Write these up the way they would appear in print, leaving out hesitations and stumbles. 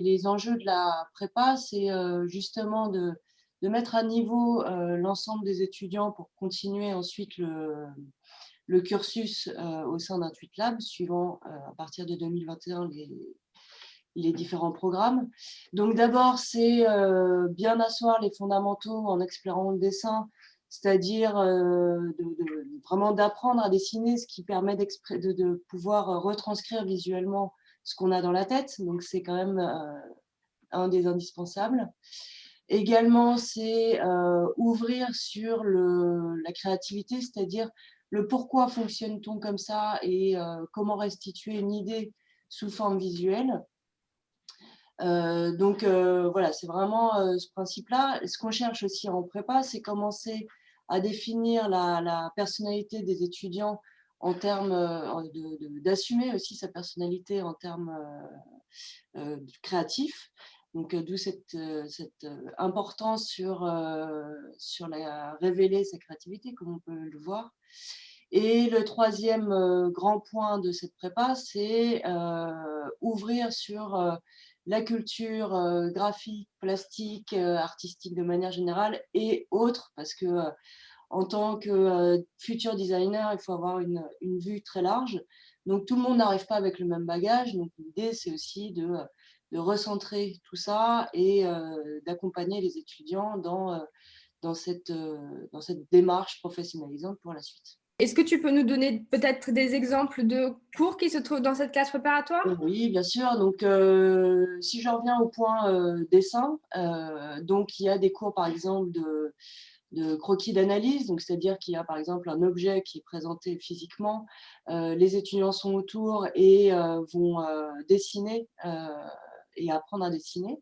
Les enjeux de la prépa, c'est justement de mettre à niveau l'ensemble des étudiants pour continuer ensuite le cursus au sein d'un TweetLab, suivant à partir de 2021 les différents programmes. Donc d'abord, c'est bien asseoir les fondamentaux en explorant le dessin, c'est-à-dire vraiment d'apprendre à dessiner, ce qui permet de pouvoir retranscrire visuellement ce qu'on a dans la tête. Donc c'est quand même un des indispensables. Également, c'est ouvrir sur la créativité, c'est-à-dire le pourquoi fonctionne-t-on comme ça et comment restituer une idée sous forme visuelle. Voilà, c'est vraiment ce principe-là. Ce qu'on cherche aussi en prépa, c'est commencer à définir la personnalité des étudiants en termes d'assumer aussi sa personnalité en termes créatifs. Donc, d'où cette importance sur révéler sa créativité, comme on peut le voir. Et le troisième grand point de cette prépa, c'est ouvrir sur la culture graphique, plastique, artistique de manière générale et autres, parce que en tant que futur designer, il faut avoir une vue très large. Donc tout le monde n'arrive pas avec le même bagage. Donc l'idée, c'est aussi de recentrer tout ça et d'accompagner les étudiants dans cette démarche professionnalisante pour la suite. Est-ce que tu peux nous donner peut-être des exemples de cours qui se trouvent dans cette classe préparatoire? Oui, bien sûr. Donc, si j'en reviens au point dessin, donc il y a des cours, par exemple, de croquis d'analyse, donc c'est-à-dire qu'il y a par exemple un objet qui est présenté physiquement, les étudiants sont autour et vont dessiner et apprendre à dessiner.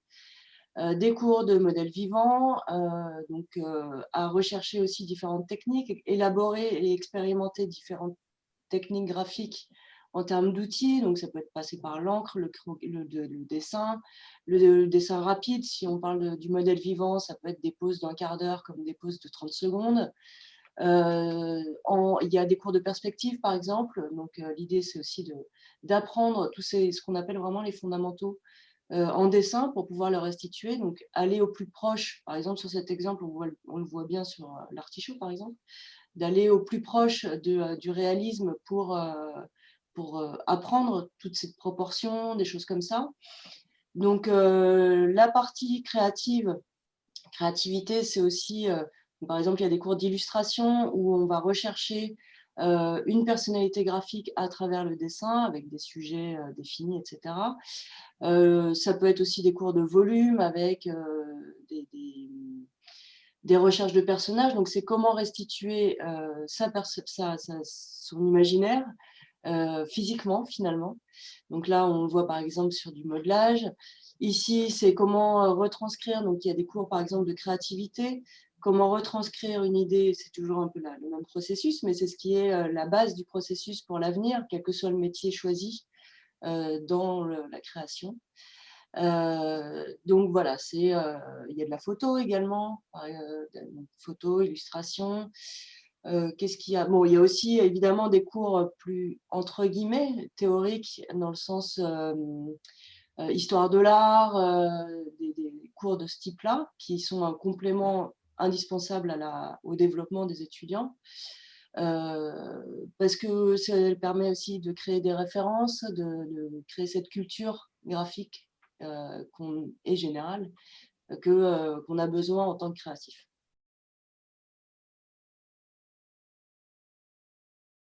Des cours de modèles vivants, à rechercher aussi différentes techniques, élaborer et expérimenter différentes techniques graphiques en termes d'outils. Donc ça peut être passé par l'encre, le dessin, le dessin rapide. Si on parle du modèle vivant, ça peut être des pauses d'un quart d'heure comme des pauses de 30 secondes. Il y a des cours de perspective, par exemple. Donc l'idée, c'est aussi d'apprendre ce qu'on appelle vraiment les fondamentaux en dessin pour pouvoir le restituer. Donc aller au plus proche, par exemple sur cet exemple, on le voit bien sur l'artichaut, par exemple, d'aller au plus proche du réalisme pour apprendre toutes ces proportions, des choses comme ça. Donc, la partie créativité, c'est aussi, par exemple, il y a des cours d'illustration où on va rechercher une personnalité graphique à travers le dessin avec des sujets définis, etc. Ça peut être aussi des cours de volume avec des recherches de personnages. Donc, c'est comment restituer son imaginaire physiquement, finalement. Donc là, on le voit par exemple sur du modelage. Ici, c'est comment retranscrire. Donc, il y a des cours, par exemple, de créativité. Comment retranscrire une idée, c'est toujours un peu le même processus, mais c'est ce qui est la base du processus pour l'avenir, quel que soit le métier choisi dans la création. Donc voilà, il y a de la photo également, photo, illustration. Qu'est-ce qu'il y a? Bon, il y a aussi évidemment des cours plus entre guillemets théoriques dans le sens histoire de l'art, des cours de ce type-là qui sont un complément indispensable au développement des étudiants. Parce que ça permet aussi de créer des références, de créer cette culture graphique et générale qu'on a besoin en tant que créatif.